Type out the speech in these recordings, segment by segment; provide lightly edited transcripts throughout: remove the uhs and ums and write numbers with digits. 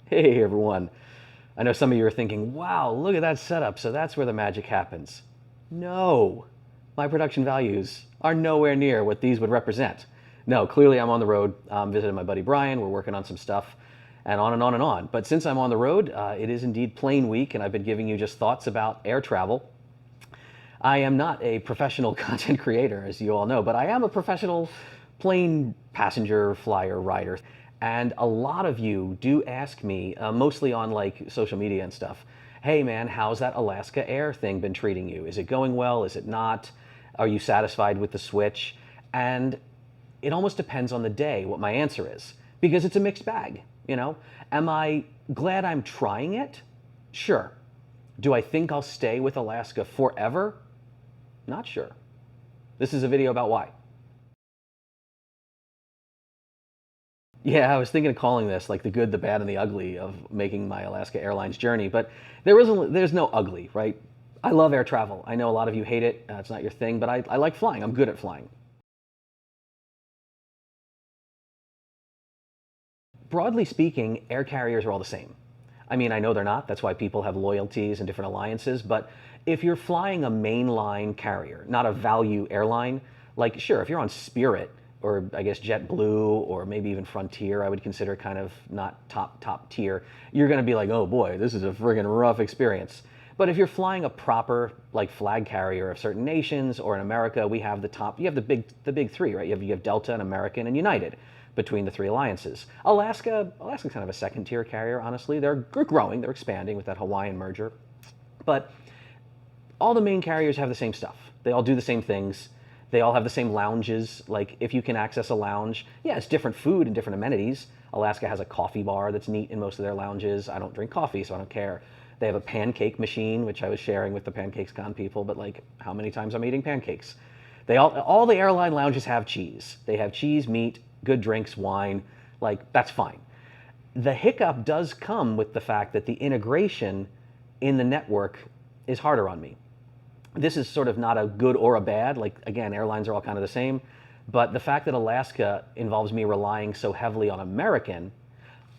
Hey everyone. I know some of you are thinking, wow, look at that setup, so that's where the magic happens. No, my production values are nowhere near what these would represent. No, clearly I'm on the road. I'm visiting my buddy Brian. We're working on some stuff and on and on and on. But since I'm on the road, it is indeed plane week, and I've been giving you just thoughts about air travel. I am not a professional content creator, as you all know, but I am a professional plane passenger, flyer, rider. And a lot of you do ask me, mostly on like social media and stuff, hey man, how's that Alaska Air thing been treating you? Is it going well? Is it not? Are you satisfied with the switch? And it almost depends on the day what my answer is, because it's a mixed bag, you know? Am I glad I'm trying it? Sure. Do I think I'll stay with Alaska forever? Not sure. This is a video about why. Yeah, I was thinking of calling this like the good, the bad, and the ugly of making my Alaska Airlines journey, but there's no ugly, right? I love air travel. I know a lot of you hate it. It's not your thing, but I like flying. I'm good at flying. Broadly speaking, air carriers are all the same. I mean, I know they're not. That's why people have loyalties and different alliances. But if you're flying a mainline carrier, not a value airline, like sure, if you're on Spirit or I guess JetBlue or maybe even Frontier, I would consider kind of not top tier. You're going to be like, oh boy, this is a friggin' rough experience. But if you're flying a proper like flag carrier of certain nations, or in America, we have the top. You have the big three, right? You have Delta and American and United between the three alliances. Alaska's kind of a second tier carrier, honestly. They're growing, they're expanding with that Hawaiian merger. But all the main carriers have the same stuff. They all do the same things. They all have the same lounges. Like if you can access a lounge, yeah, it's different food and different amenities. Alaska has a coffee bar that's neat in most of their lounges. I don't drink coffee, so I don't care. They have a pancake machine, which I was sharing with the Pancakes Con people, but like how many times I'm eating pancakes? All the airline lounges have cheese. They have cheese, meat, good drinks, wine. Like that's fine. The hiccup does come with the fact that the integration in the network is harder on me. This is sort of not a good or a bad. Like again, airlines are all kind of the same, but the fact that Alaska involves me relying so heavily on American,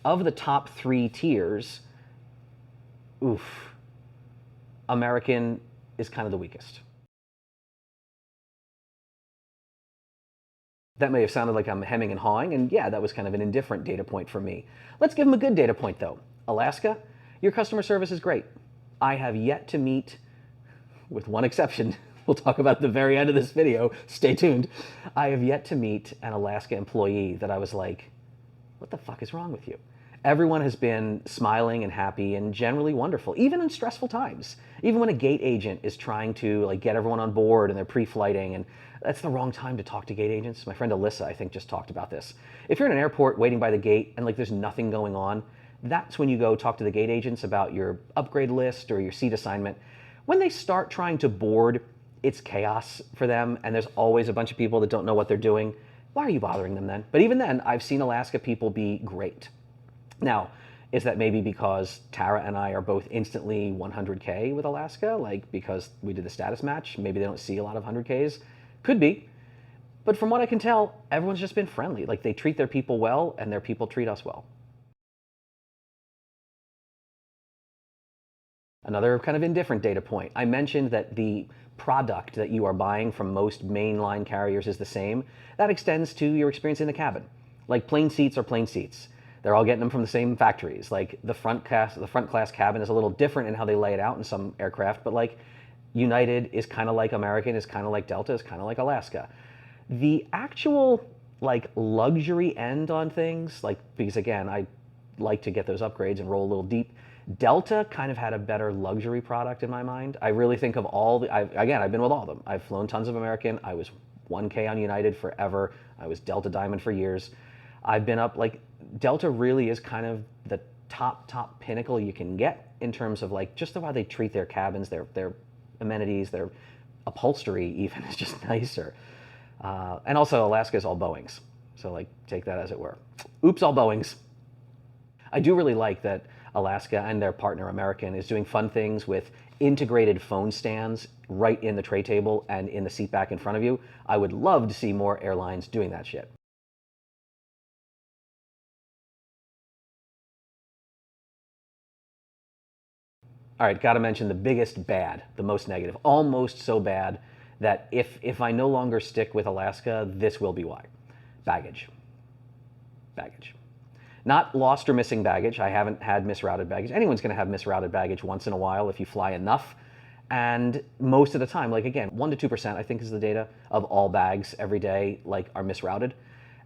of the top three tiers, oof, American is kind of the weakest. That may have sounded like I'm hemming and hawing, and yeah, that was kind of an indifferent data point for me. Let's give them a good data point though. Alaska, your customer service is great. I have yet to meet, with one exception, we'll talk about at the very end of this video, stay tuned. I have yet to meet an Alaska employee that I was like, what the fuck is wrong with you? Everyone has been smiling and happy and generally wonderful, even in stressful times. Even when a gate agent is trying to like get everyone on board and they're pre-flighting, and that's the wrong time to talk to gate agents. My friend Alyssa, I think, just talked about this. If you're in an airport waiting by the gate and like there's nothing going on, that's when you go talk to the gate agents about your upgrade list or your seat assignment. When they start trying to board, it's chaos for them, and there's always a bunch of people that don't know what they're doing. Why are you bothering them then? But even then, I've seen Alaska people be great. Now, is that maybe because Tara and I are both instantly 100K with Alaska, like because we did the status match? Maybe they don't see a lot of 100Ks? Could be. But from what I can tell, everyone's just been friendly. Like they treat their people well, and their people treat us well. Another kind of indifferent data point. I mentioned that the product that you are buying from most mainline carriers is the same. That extends to your experience in the cabin. Like plane seats are plane seats. They're all getting them from the same factories. Like the front class cabin is a little different in how they lay it out in some aircraft, but like United is kind of like American, is kind of like Delta, is kind of like Alaska. The actual like luxury end on things, like because again, I like to get those upgrades and roll a little deep. Delta kind of had a better luxury product in my mind. I really think of all the, I've been with all of them. I've flown tons of American. I was 1K on United forever. I was Delta Diamond for years. I've been up, like, Delta really is kind of the top pinnacle you can get in terms of like just the way they treat their cabins, their amenities, their upholstery even is just nicer. And also Alaska is all Boeings. So like take that as it were. Oops, all Boeings. I do really like that Alaska and their partner American is doing fun things with integrated phone stands right in the tray table and in the seat back in front of you. I would love to see more airlines doing that shit. All right, got to mention the biggest bad, the most negative, almost so bad that if I no longer stick with Alaska, this will be why. Baggage. Baggage. Not lost or missing baggage. I haven't had misrouted baggage. Anyone's going to have misrouted baggage once in a while if you fly enough. And most of the time, like again, 1% to 2%, I think is the data of all bags every day, like are misrouted.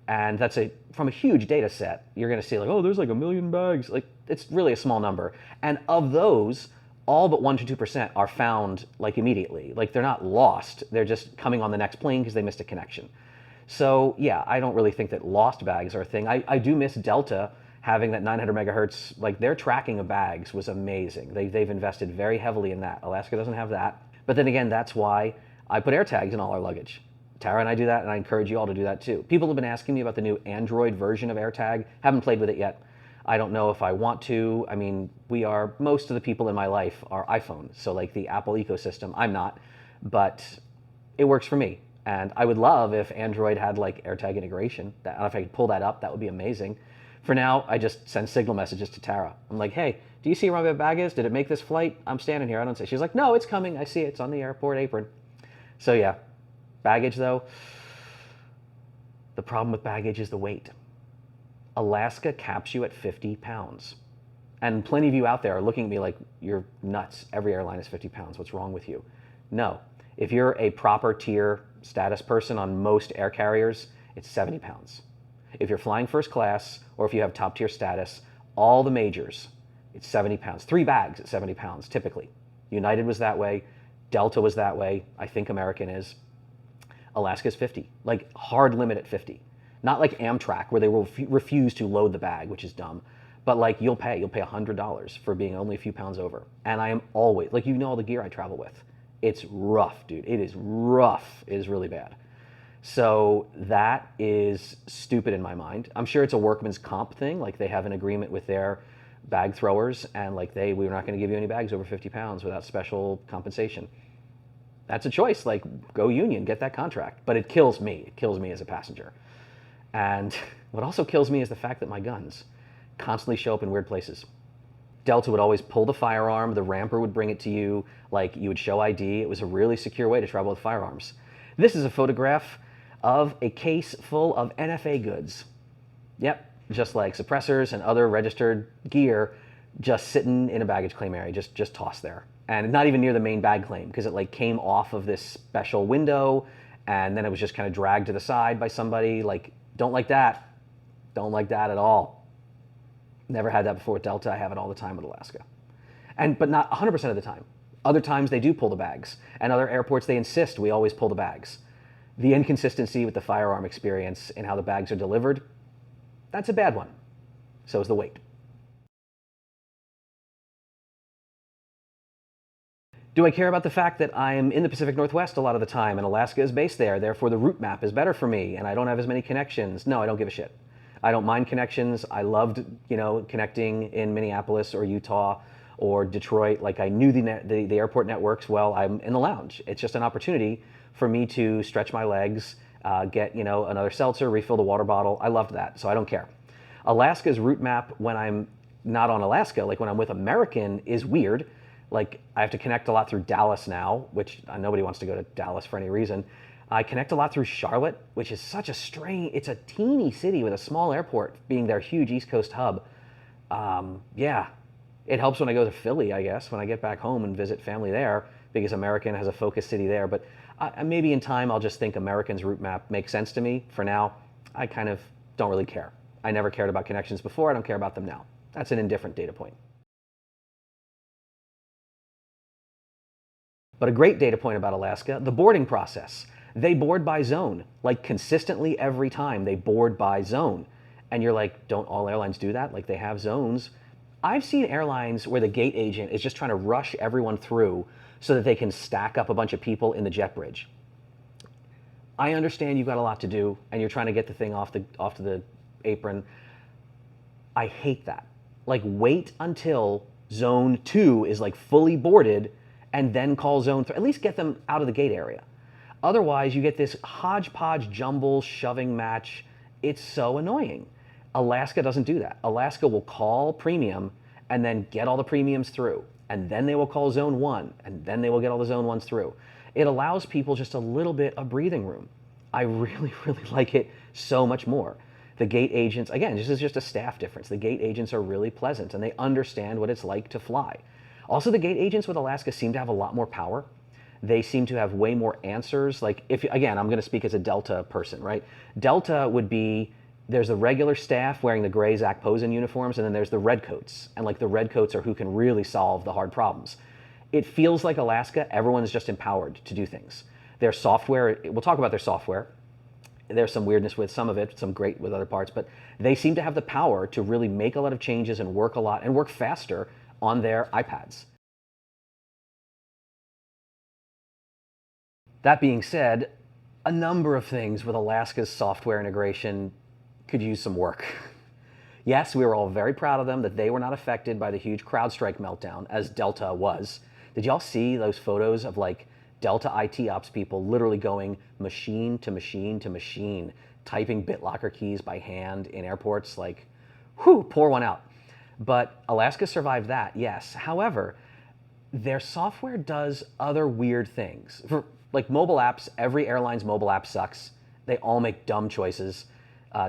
And that's from a huge data set, you're going to see like, oh, there's like 1 million bags. Like it's really a small number. And of those, all but 1% to 2% are found like immediately. Like they're not lost. They're just coming on the next plane because they missed a connection. So yeah, I don't really think that lost bags are a thing. I do miss Delta having that 900 megahertz, like their tracking of bags was amazing. They've invested very heavily in that. Alaska doesn't have that. But then again, that's why I put AirTags in all our luggage. Tara and I do that, and I encourage you all to do that too. People have been asking me about the new Android version of AirTag. Haven't played with it yet. I don't know if I want to. I mean, most of the people in my life are iPhone, so like the Apple ecosystem, I'm not, but it works for me. And I would love if Android had like AirTag integration. I don't know if I could pull that up, that would be amazing. For now, I just send signal messages to Tara. I'm like, hey, do you see where my bag is? Did it make this flight? I'm standing here. I don't say. She's like, no, it's coming. I see it. It's on the airport apron. So yeah, baggage though. The problem with baggage is the weight. Alaska caps you at 50 pounds. And plenty of you out there are looking at me like, you're nuts. Every airline is 50 pounds. What's wrong with you? No. If you're a proper tier status person on most air carriers, it's 70 pounds. If you're flying first class or if you have top tier status, all the majors, it's 70 pounds. 3 bags at 70 pounds, typically. United was that way. Delta was that way. I think American is. Alaska's 50, like hard limit at 50. Not like Amtrak where they will refuse to load the bag, which is dumb. But like you'll pay $100 for being only a few pounds over. And I am always, like you know all the gear I travel with. It's rough, dude. It is rough. It is really bad. So that is stupid in my mind. I'm sure it's a workman's comp thing. Like they have an agreement with their bag throwers and like we're not going to give you any bags over 50 pounds without special compensation. That's a choice. Like go union, get that contract. But it kills me. It kills me as a passenger. And what also kills me is the fact that my guns constantly show up in weird places. Delta would always pull the firearm. The ramper would bring it to you. Like you would show ID. It was a really secure way to travel with firearms. This is a photograph of a case full of NFA goods. Yep, just like suppressors and other registered gear just sitting in a baggage claim area, just tossed there. And not even near the main bag claim because it like came off of this special window and then it was just kind of dragged to the side by somebody. Like, don't like that. Don't like that at all. Never had that before with Delta. I have it all the time with Alaska. But not 100% of the time. Other times they do pull the bags. And other airports, they insist we always pull the bags. The inconsistency with the firearm experience and how the bags are delivered, that's a bad one. So is the weight. Do I care about the fact that I'm in the Pacific Northwest a lot of the time and Alaska is based there, therefore the route map is better for me and I don't have as many connections? No, I don't give a shit. I don't mind connections. I loved, connecting in Minneapolis or Utah or Detroit. Like I knew the airport networks well. I'm in the lounge. It's just an opportunity for me to stretch my legs, get another seltzer, refill the water bottle. I loved that, so I don't care. Alaska's route map when I'm not on Alaska, like when I'm with American, is weird. Like I have to connect a lot through Dallas now, which nobody wants to go to Dallas for any reason. I connect a lot through Charlotte, which is such a it's a teeny city with a small airport being their huge East Coast hub. Yeah, it helps when I go to Philly, I guess, when I get back home and visit family there because American has a focus city there. But maybe in time I'll just think American's route map makes sense to me. For now, I kind of don't really care. I never cared about connections before. I don't care about them now. That's an indifferent data point. But a great data point about Alaska, the boarding process. They board by zone, like consistently every time they board by zone. And you're like, don't all airlines do that? Like they have zones. I've seen airlines where the gate agent is just trying to rush everyone through so that they can stack up a bunch of people in the jet bridge. I understand you've got a lot to do and you're trying to get the thing off to the apron. I hate that. Like wait until zone 2 is like fully boarded and then call zone 3. At least get them out of the gate area. Otherwise, you get this hodgepodge jumble shoving match. It's so annoying. Alaska doesn't do that. Alaska will call premium and then get all the premiums through. and then they will call zone 1, and then they will get all the zone 1s through. It allows people just a little bit of breathing room. I really, really like it so much more. The gate agents, again, this is just a staff difference. The gate agents are really pleasant, and they understand what it's like to fly. Also, the gate agents with Alaska seem to have a lot more power. They seem to have way more answers. Like, if again, I'm going to speak as a Delta person, right? Delta would be, there's the regular staff wearing the gray Zach Posen uniforms, and then there's the redcoats. And like the redcoats are who can really solve the hard problems. It feels like Alaska, everyone's just empowered to do things. Their software, we'll talk about their software. There's some weirdness with some of it, some great with other parts, but they seem to have the power to really make a lot of changes and work a lot and work faster on their iPads. That being said, a number of things with Alaska's software integration could use some work. Yes, we were all very proud of them that they were not affected by the huge CrowdStrike meltdown as Delta was. Did y'all see those photos of like Delta IT ops people literally going machine to machine to machine, typing BitLocker keys by hand in airports? Like, whew, pour one out. But Alaska survived that, yes. However, their software does other weird things. For like mobile apps, every airline's mobile app sucks. They all make dumb choices.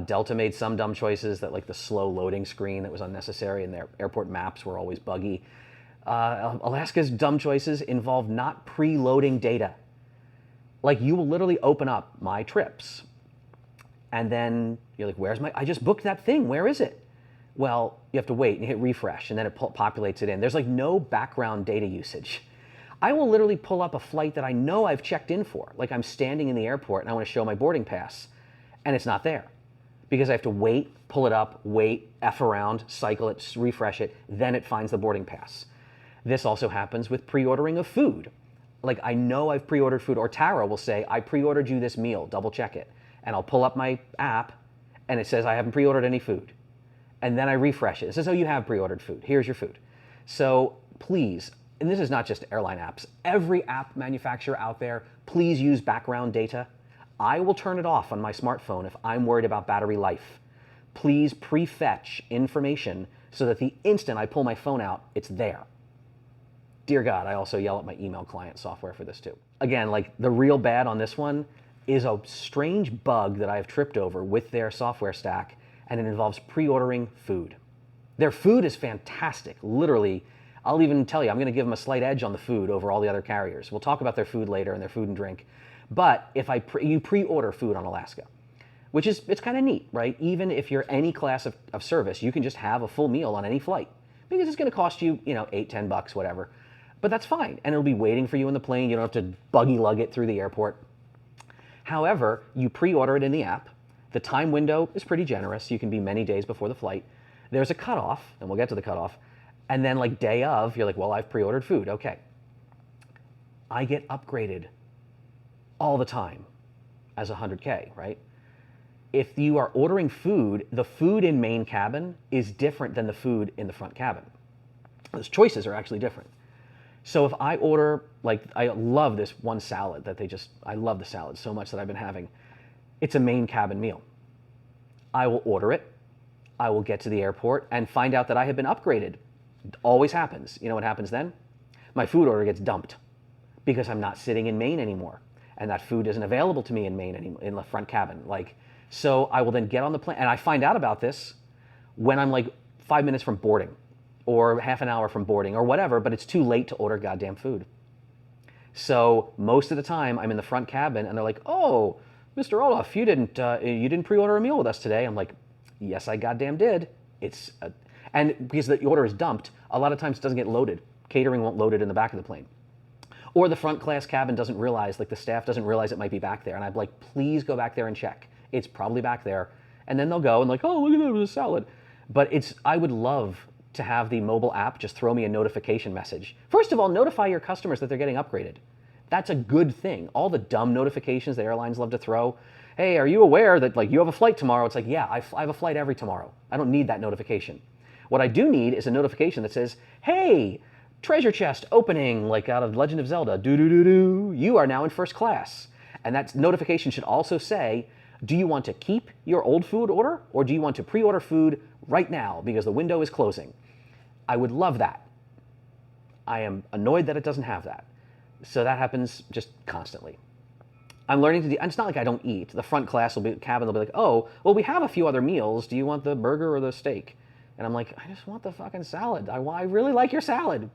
Delta made some dumb choices, that like the slow loading screen that was unnecessary, and their airport maps were always buggy. Alaska's dumb choices involve not preloading data. Like, you will literally open up My Trips, and then you're like, where's I just booked that thing, where is it? Well, you have to wait and hit refresh, and then it populates it in. There's like no background data usage. I will literally pull up a flight that I know I've checked in for. Like, I'm standing in the airport and I want to show my boarding pass, and it's not there. Because I have to wait, pull it up, wait, F around, cycle it, refresh it, then it finds the boarding pass. This also happens with pre-ordering of food. Like, I know I've pre-ordered food, or Tara will say, I pre-ordered you this meal, double check it. And I'll pull up my app, and it says I haven't pre-ordered any food. And then I refresh it. It says, oh, you have pre-ordered food. Here's your food. So please, and this is not just airline apps, every app manufacturer out there, please use background data. I will turn it off on my smartphone if I'm worried about battery life. Please prefetch information so that the instant I pull my phone out, it's there. Dear God, I also yell at my email client software for this too. Again, like, the real bad on this one is a strange bug that I have tripped over with their software stack, and it involves pre-ordering food. Their food is fantastic. Literally, I'll even tell you, I'm going to give them a slight edge on the food over all the other carriers. We'll talk about their food later and their food and drink. But if you pre-order food on Alaska, which is, it's kind of neat, right? Even if you're any class of service, you can just have a full meal on any flight, because it's going to cost you, $8, $10, whatever. But that's fine, and it'll be waiting for you in the plane. You don't have to buggy lug it through the airport. However, you pre-order it in the app. The time window is pretty generous. You can be many days before the flight. There's a cutoff, and we'll get to the cutoff. And then like day of, you're like, well, I've pre-ordered food. Okay. I get upgraded all the time as 100K, right? If you are ordering food, the food in main cabin is different than the food in the front cabin. Those choices are actually different. So if I order, like, I love this one salad that I love the salad so much that I've been having. It's a main cabin meal. I will order it. I will get to the airport and find out that I have been upgraded. It always happens. You know what happens then? My food order gets dumped because I'm not sitting in main anymore. And that food isn't available to me in main anymore, in the front cabin. Like, so I will then get on the plane, and I find out about this when I'm like 5 minutes from boarding, or half an hour from boarding, or whatever, but it's too late to order goddamn food. So most of the time I'm in the front cabin, and they're like, oh, Mr. Olaf, you didn't pre-order a meal with us today. I'm like, yes, I goddamn did. And because the order is dumped, a lot of times it doesn't get loaded. Catering won't load it in the back of the plane. Or the front class cabin doesn't realize, like the staff doesn't realize it might be back there. And I'm like, please go back there and check. It's probably back there. And then they'll go and like, oh, look at that, it was a salad. But I would love to have the mobile app just throw me a notification message. First of all, notify your customers that they're getting upgraded. That's a good thing. All the dumb notifications that airlines love to throw. Hey, are you aware that like you have a flight tomorrow? It's like, yeah, I have a flight every tomorrow. I don't need that notification. What I do need is a notification that says, hey, treasure chest opening, like out of Legend of Zelda, do-do-do-do, you are now in first class. And that notification should also say, do you want to keep your old food order, or do you want to pre-order food right now because the window is closing? I would love that. I am annoyed that it doesn't have that. So that happens just constantly. I'm learning to do, and it's not like I don't eat. The front class will be, cabin, they'll be like, oh, well, we have a few other meals. Do you want the burger or the steak? And I'm like, I just want the fucking salad. I really like your salad.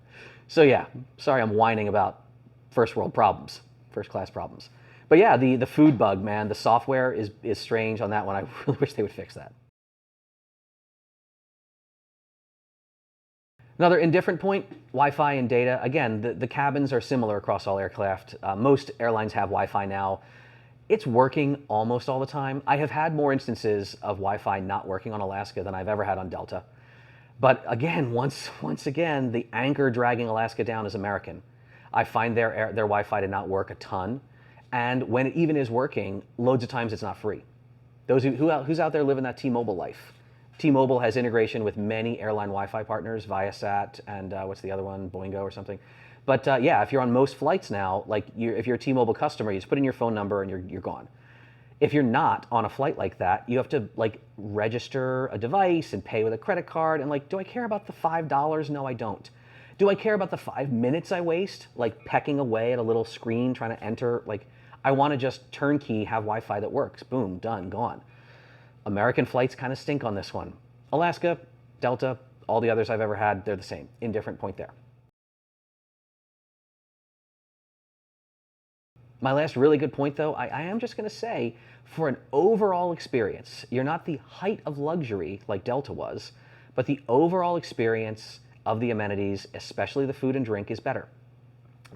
So yeah, sorry I'm whining about first world problems, first class problems. But yeah, the food bug, man, the software is strange on that one. I really wish they would fix that. Another indifferent point, Wi-Fi and data. Again, the cabins are similar across all aircraft. Most airlines have Wi-Fi now. It's working almost all the time. I have had more instances of Wi-Fi not working on Alaska than I've ever had on Delta. But again, once again, the anchor dragging Alaska down is American. I find their Wi-Fi to not work a ton. And when it even is working, loads of times it's not free. Those who's out there living that T-Mobile life? T-Mobile has integration with many airline Wi-Fi partners, Viasat, and what's the other one, Boingo or something. But yeah, if you're on most flights now, like if you're a T-Mobile customer, you just put in your phone number and you're gone. If you're not on a flight like that, you have to like register a device and pay with a credit card. And like, do I care about the $5? No, I don't. Do I care about the 5 minutes I waste, like pecking away at a little screen trying to enter? Like, I want to just turnkey have Wi-Fi that works. Boom, done, gone. American flights kind of stink on this one. Alaska, Delta, all the others I've ever had, they're the same. Indifferent point there. My last really good point, though, I am just going to say, for an overall experience, you're not the height of luxury like Delta was, but the overall experience of the amenities, especially the food and drink, is better.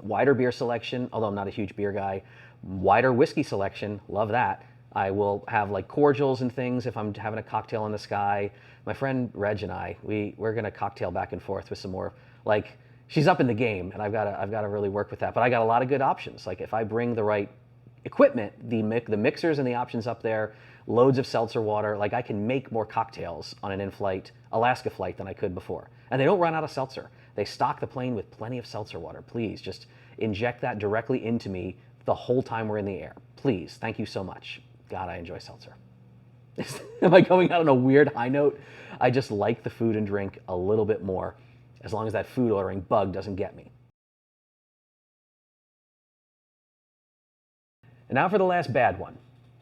Wider beer selection, although I'm not a huge beer guy. Wider whiskey selection, love that. I will have like cordials and things if I'm having a cocktail in the sky. My friend Reg and I, we're gonna cocktail back and forth with some more, like, she's up in the game and I've gotta really work with that. But I got a lot of good options. Like if I bring the right equipment, the mixers and the options up there, loads of seltzer water, like I can make more cocktails on an in-flight Alaska flight than I could before. And they don't run out of seltzer. They stock the plane with plenty of seltzer water. Please just inject that directly into me the whole time we're in the air. Please, thank you so much. God, I enjoy seltzer. Am I going out on a weird high note? I just like the food and drink a little bit more, as long as that food ordering bug doesn't get me. And now for the last bad one.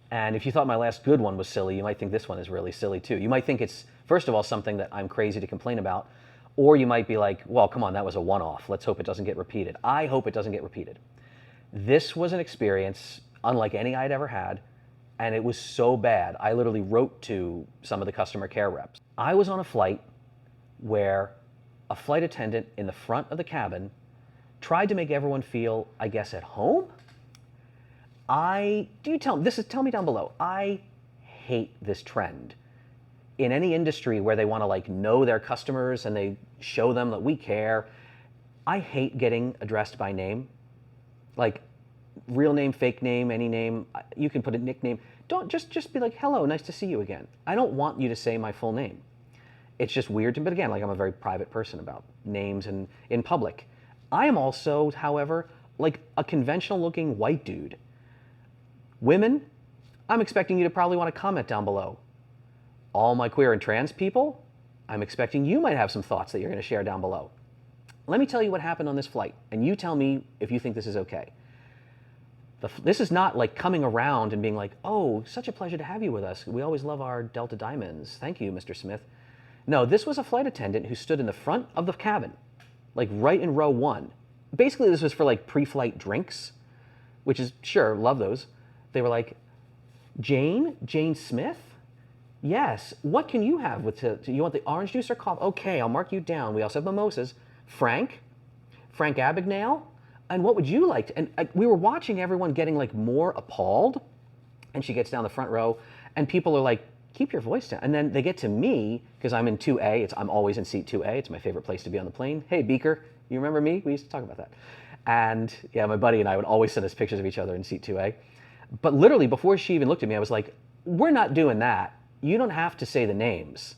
And if you thought my last good one was silly, you might think this one is really silly too. You might think it's, first of all, something that I'm crazy to complain about, or you might be like, well, come on, that was a one-off. Let's hope it doesn't get repeated. I hope it doesn't get repeated. This was an experience unlike any I'd ever had, and it was so bad, I literally wrote to some of the customer care reps. I was on a flight where a flight attendant in the front of the cabin tried to make everyone feel, I guess, at home. Tell me down below. I hate this trend. In any industry where they want to like know their customers and they show them that we care, I hate getting addressed by name. Like real name, fake name, any name, you can put a nickname. Don't just be like, hello, nice to see you again. I don't want you to say my full name. It's just weird to me, but again, like I'm a very private person about names and in public. I am also, however, like a conventional looking white dude. Women, I'm expecting you to probably want to comment down below. All my queer and trans people, I'm expecting you might have some thoughts that you're going to share down below. Let me tell you what happened on this flight, and you tell me if you think this is okay. This is not like coming around and being like, oh, such a pleasure to have you with us. We always love our Delta Diamonds. Thank you, Mr. Smith. No, this was a flight attendant who stood in the front of the cabin, like right in row 1. Basically, this was for like pre-flight drinks, which is, sure, love those. They were like, Jane Smith? Yes. What can you have with you want the orange juice or coffee? Okay, I'll mark you down. We also have mimosas. Frank Abagnale? And what would you like to? And we were watching everyone getting like more appalled. And she gets down the front row and people are like, keep your voice down. And then they get to me because I'm in 2A. I'm always in seat 2A. It's my favorite place to be on the plane. Hey, Beaker, you remember me? We used to talk about that. And yeah, my buddy and I would always send us pictures of each other in seat 2A. But literally, before she even looked at me, I was like, we're not doing that. You don't have to say the names.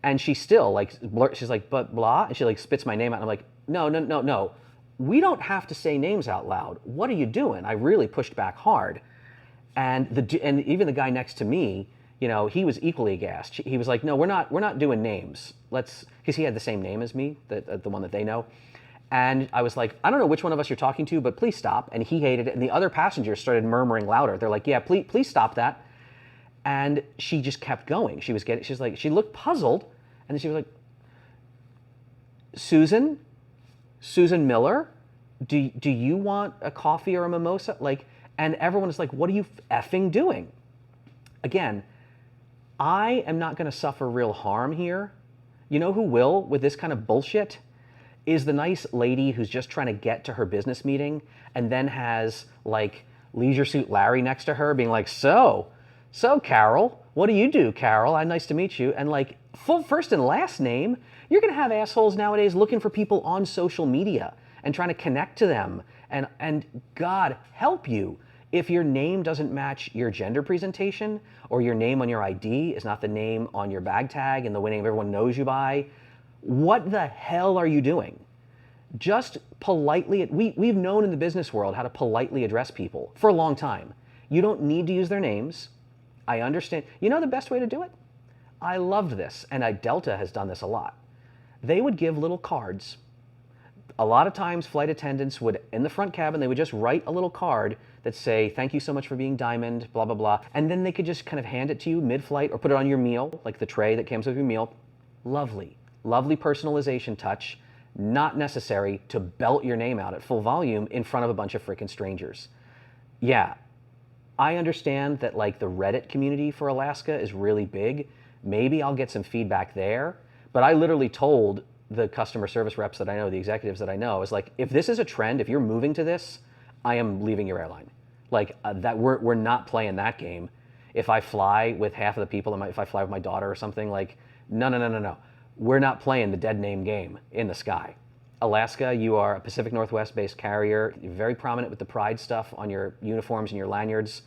And she still, like, she's like, but blah, and she, like, spits my name out. And I'm like, no. We don't have to say names out loud. What are you doing? I really pushed back hard. And even the guy next to me, you know, he was equally aghast. He was like, no, we're not doing names. Because he had the same name as me, the one that they know. And I was like, I don't know which one of us you're talking to, but please stop. And he hated it. And the other passengers started murmuring louder. They're like, yeah, please stop that. And she just kept going. She looked puzzled. And then she was like, Susan Miller, do you want a coffee or a mimosa? Like, and everyone is like, what are you effing doing? Again, I am not going to suffer real harm here. You know who will with this kind of bullshit? Is the nice lady who's just trying to get to her business meeting and then has like Leisure Suit Larry next to her being like, so Carol, what do you do, Carol? Nice to meet you. And like full first and last name, you're gonna have assholes nowadays looking for people on social media and trying to connect to them. And God help you if your name doesn't match your gender presentation, or your name on your ID is not the name on your bag tag and the name everyone knows you by. What the hell are you doing? Just politely, we've known in the business world how to politely address people for a long time. You don't need to use their names. I understand. You know the best way to do it? I loved this, and Delta has done this a lot. They would give little cards. A lot of times flight attendants would, in the front cabin, they would just write a little card that say, thank you so much for being Diamond, blah, blah, blah. And then they could just kind of hand it to you mid-flight or put it on your meal, like the tray that comes with your meal. Lovely personalization touch, not necessary to belt your name out at full volume in front of a bunch of freaking strangers. Yeah, I understand that like the Reddit community for Alaska is really big. Maybe I'll get some feedback there, but I literally told the customer service reps that I know, the executives that I know, is like, if this is a trend, if you're moving to this, I am leaving your airline. Like that, we're not playing that game. If I fly with half of the people, if I fly with my daughter or something, like, no. We're not playing the dead name game in the sky. Alaska, you are a Pacific Northwest-based carrier. You're very prominent with the pride stuff on your uniforms and your lanyards.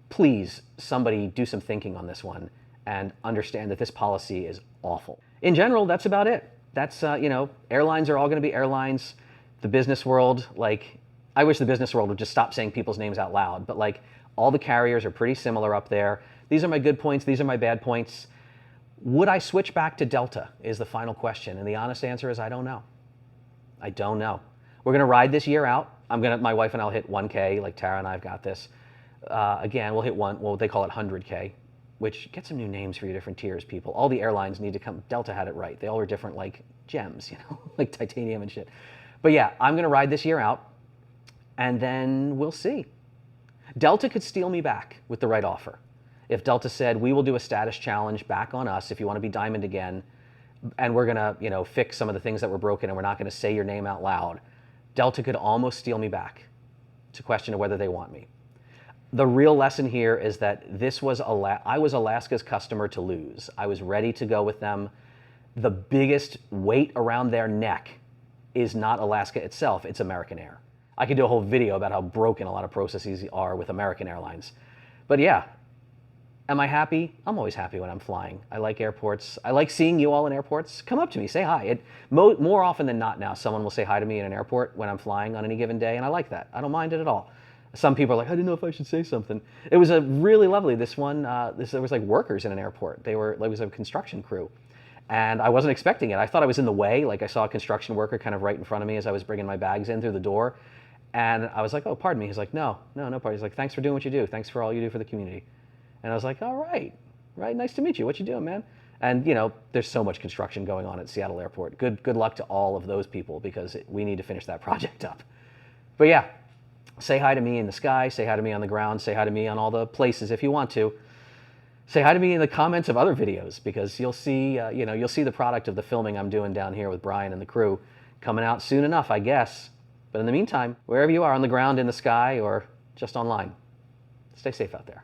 Please, somebody do some thinking on this one and understand that this policy is awful. In general, that's about it. That's, airlines are all going to be airlines. The business world, like, I wish the business world would just stop saying people's names out loud, but like, all the carriers are pretty similar up there. These are my good points. These are my bad points. Would I switch back to Delta is the final question. And the honest answer is I don't know. I don't know. We're going to ride this year out. My wife and I will hit 1K, like Tara and I have got this. Again, we'll hit they call it 100K, which get some new names for your different tiers, people. All the airlines need to come. Delta had it right. They all are different, like gems, like titanium and shit. But yeah, I'm going to ride this year out, and then we'll see. Delta could steal me back with the right offer. If Delta said, we will do a status challenge back on us if you want to be Diamond again, and we're going to, fix some of the things that were broken and we're not going to say your name out loud, Delta could almost steal me back. It's a question of whether they want me. The real lesson here is that I was Alaska's customer to lose. I was ready to go with them. The biggest weight around their neck is not Alaska itself, it's American Air. I could do a whole video about how broken a lot of processes are with American Airlines. But yeah, am I happy? I'm always happy when I'm flying. I like airports. I like seeing you all in airports. Come up to me, say hi. More often than not now, someone will say hi to me in an airport when I'm flying on any given day, and I like that. I don't mind it at all. Some people are like, I didn't know if I should say something. It was a really lovely, there was like workers in an airport. It was a construction crew. And I wasn't expecting it. I thought I was in the way. Like I saw a construction worker kind of right in front of me as I was bringing my bags in through the door. And I was like, oh, pardon me. He's like, no, pardon. He's like, thanks for doing what you do. Thanks for all you do for the community. And I was like, all right, nice to meet you. What you doing, man? And there's so much construction going on at Seattle Airport. Good luck to all of those people because we need to finish that project up. But yeah, say hi to me in the sky, say hi to me on the ground, say hi to me on all the places if you want to. Say hi to me in the comments of other videos because you'll see, you'll see the product of the filming I'm doing down here with Brian and the crew coming out soon enough, I guess. But in the meantime, wherever you are on the ground, in the sky, or just online, stay safe out there.